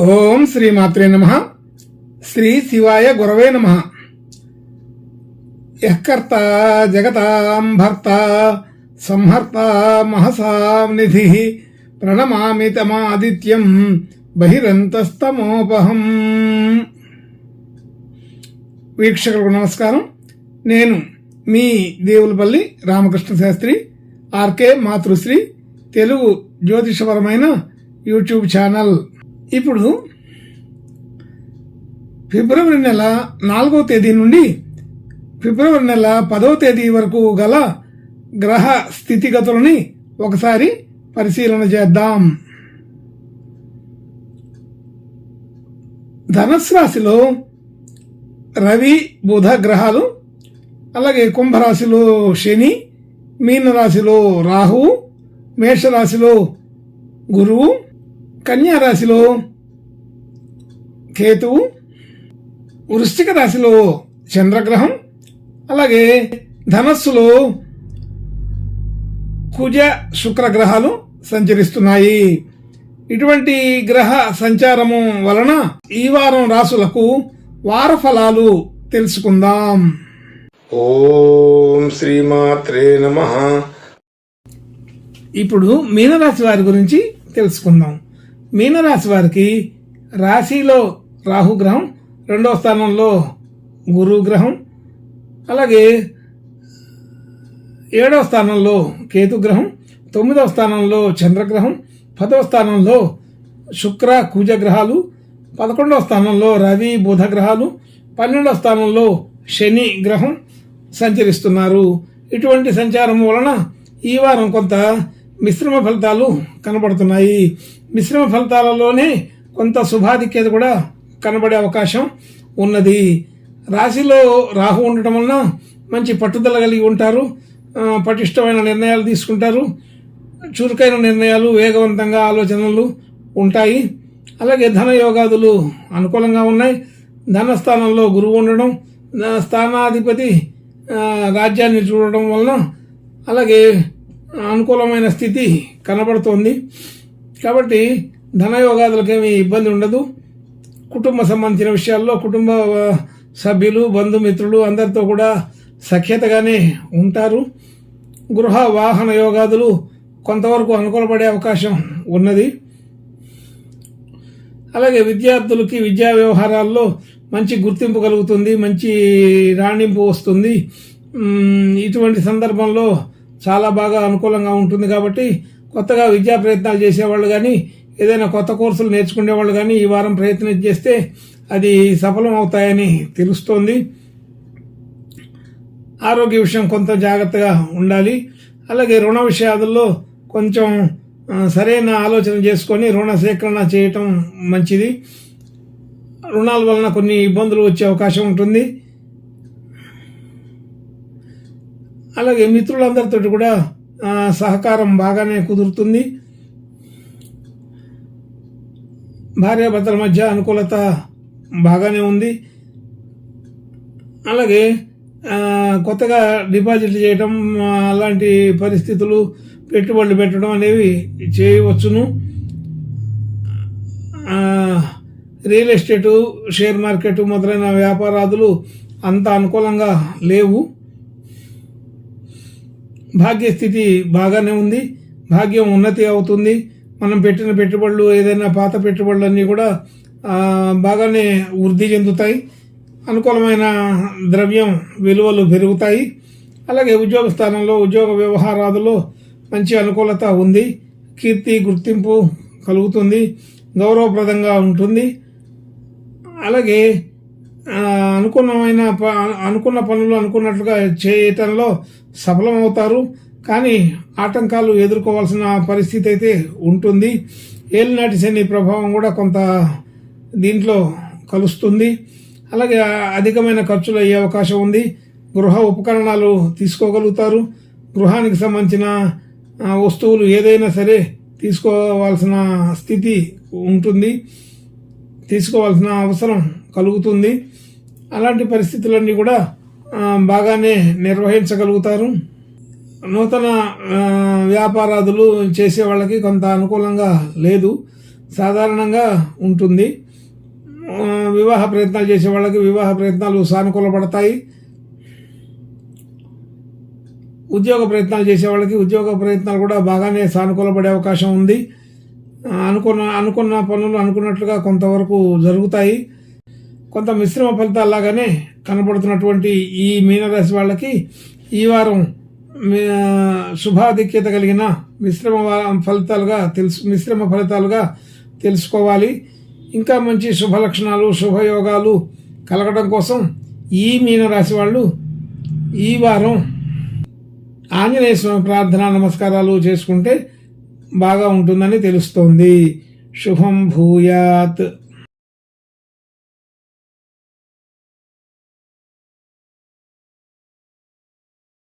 ఓం శ్రీమాత్రే నమః. శ్రీ శివాయ గురవే నమః. యఃకర్త జగతాం భర్త సంహర్త మహసాం నిధి ప్రణమామి తమాదిత్యం బహిరంతస్తమోపహం. వీక్షకులకు నమస్కారం. నేను మీ దేవులపల్లి రామకృష్ణ శాస్త్రి, ఆర్కే మాతృశ్రీ తెలుగు జ్యోతిషపరమైన యూట్యూబ్ ఛానల్. ఇప్పుడు ఫిబ్రవరి నెల 4వ తేదీ నుండి ఫిబ్రవరి నెల 10వ తేదీ వరకు గల గ్రహ స్థితిగతులని ఒకసారి పరిశీలన చేద్దాం. ధనుస్సు రాశిలో రవి బుధ గ్రహాలు, అలాగే కుంభరాశిలో శని, మీనరాశిలో రాహువు, మేషరాశిలో గురువు, కన్యా రాశిలో కేతువు, వృశ్చిక రాశిలో చంద్రగ్రహం, అలాగే ధనస్సులో కుజ శుక్ర గ్రహాలు సంచరిస్తున్నాయి. ఇటువంటి గ్రహ సంచారము వలన ఈ వారం రాశులకు వార ఫలాలు తెలుసుకుందాం. ఓం శ్రీమాత్రే నమః. ఇప్పుడు మీనరాశి వారి గురించి తెలుసుకుందాం. మీనరాశి వారికి రాశిలో రాహుగ్రహం, 2వ స్థానంలో గురు గ్రహం, అలాగే 7వ స్థానంలో కేతుగ్రహం, 9వ స్థానంలో చంద్రగ్రహం, 10వ స్థానంలో శుక్ర కుజ గ్రహాలు, 11వ స్థానంలో రవి బుధ గ్రహాలు, 12వ స్థానంలో శని గ్రహం సంచరిస్తున్నారు. ఇటువంటి సంచారం వలన ఈ వారం కొంత మిశ్రమ ఫలితాలు కనబడుతున్నాయి. మిశ్రమ ఫలితాలలోనే కొంత శుభాధిక్యత కూడా కనబడే అవకాశం ఉన్నది. రాశిలో రాహు ఉండటం వలన మంచి పట్టుదల కలిగి ఉంటారు, పటిష్టమైన నిర్ణయాలు తీసుకుంటారు, చురుకైన నిర్ణయాలు, వేగవంతంగా ఆలోచనలు ఉంటాయి. అలాగే ధన యోగాదులు అనుకూలంగా ఉన్నాయి. ధనస్థానంలో గురువు ఉండడం, స్థానాధిపతి రాజ్యాన్ని చూడడం వలన అలాగే అనుకూలమైన స్థితి కనబడుతోంది. కాబట్టి ధనయోగాదులకేమీ ఇబ్బంది ఉండదు. కుటుంబ సంబంధించిన విషయాల్లో కుటుంబ సభ్యులు, బంధుమిత్రులు అందరితో కూడా సఖ్యతగానే ఉంటారు. గృహ వాహన యోగాదులు కొంతవరకు అనుకూలపడే అవకాశం ఉన్నది. అలాగే విద్యార్థులకి విద్యా వ్యవహారాల్లో మంచి గుర్తింపు కలుగుతుంది, మంచి రాణింపు వస్తుంది. ఇటువంటి సందర్భంలో చాలా బాగా అనుకూలంగా ఉంటుంది. కాబట్టి కొత్తగా విద్యా ప్రయత్నాలు చేసేవాళ్ళు కానీ, ఏదైనా కొత్త కోర్సులు నేర్చుకునేవాళ్ళు కానీ ఈ వారం ప్రయత్నం చేస్తే అది సఫలం అవుతాయని తెలుస్తోంది. ఆరోగ్య విషయం కొంత జాగ్రత్తగా ఉండాలి. అలాగే రుణ విషయాల్లో కొంచెం సరైన ఆలోచన చేసుకొని రుణ సేకరణ చేయటం మంచిది. రుణాల వలన కొన్ని ఇబ్బందులు వచ్చే అవకాశం ఉంటుంది. అలాగే మిత్రులందరితో కూడా సహకారం బాగానే కుదురుతుంది. భార్యాభర్తల మధ్య అనుకూలత బాగానే ఉంది. అలాగే కొత్తగా డిపాజిట్లు చేయటం, అలాంటి పరిస్థితులు, పెట్టుబడులు పెట్టడం అనేవి చేయవచ్చును. రియల్ ఎస్టేటు, షేర్ మార్కెట్ మొదలైన వ్యాపారాదులు అంత అనుకూలంగా లేవు. భాగ్యస్థితి బాగానే ఉంది. భాగ్యం ఉన్నతి అవుతుంది. మనం పెట్టిన పెట్టుబడులు, ఏదైనా పాత పెట్టుబడులు అన్నీ కూడా బాగానే వృద్ధి చెందుతాయి. అనుకూలమైన ద్రవ్యం విలువలు పెరుగుతాయి. అలాగే ఉద్యోగ స్థానంలో ఉద్యోగ వ్యవహారాదులో మంచి అనుకూలత ఉంది. కీర్తి గుర్తింపు కలుగుతుంది, గౌరవప్రదంగా ఉంటుంది. అలాగే అనుకున్న పనులు అనుకున్నట్లుగా చేయటంలో సఫలమవుతారు. కానీ ఆటంకాలు ఎదుర్కోవాల్సిన పరిస్థితి అయితే ఉంటుంది. ఏలినాటి శని ప్రభావం కూడా కొంత దీంట్లో కలుస్తుంది. అలాగే అధికమైన ఖర్చులు అయ్యే అవకాశం ఉంది. గృహ ఉపకరణాలు తీసుకోగలుగుతారు. గృహానికి సంబంధించిన వస్తువులు ఏదైనా సరే తీసుకోవాల్సిన స్థితి ఉంటుంది, తీసుకోవాల్సిన అవసరం కలుగుతుంది. అలాంటి పరిస్థితులన్నీ కూడా బాగానే నిర్వహించగలుగుతారు. నూతన వ్యాపారాదులు చేసే వాళ్ళకి కొంత అనుకూలంగా లేదు. సాధారణంగా ఉంటుంది. వివాహ ప్రయత్నాలు చేసే వాళ్ళకి వివాహ ప్రయత్నాలు సానుకూలపడతాయి. ఉద్యోగ ప్రయత్నాలు చేసే వాళ్ళకి ఉద్యోగ ప్రయత్నాలు కూడా బాగానే సానుకూలపడే అవకాశం ఉంది. అనుకున్న పనులు అనుకున్నట్లుగా కొంతవరకు జరుగుతాయి. కొంత మిశ్రమ ఫలితాల్లాగానే కనబడుతున్నటువంటి ఈ మీనరాశి వాళ్ళకి ఈ వారం శుభాధిక్యత కలిగిన మిశ్రమ ఫలితాలుగా తెలుసుకోవాలి. ఇంకా మంచి శుభ లక్షణాలు శుభయోగాలు కలగడం కోసం ఈ మీనరాశి వాళ్ళు ఈ వారం ఆంజనేయ స్వామి ప్రార్థనా నమస్కారాలు చేసుకుంటే బాగా ఉంటుందని తెలుస్తోంది. శుభం భూయాత్.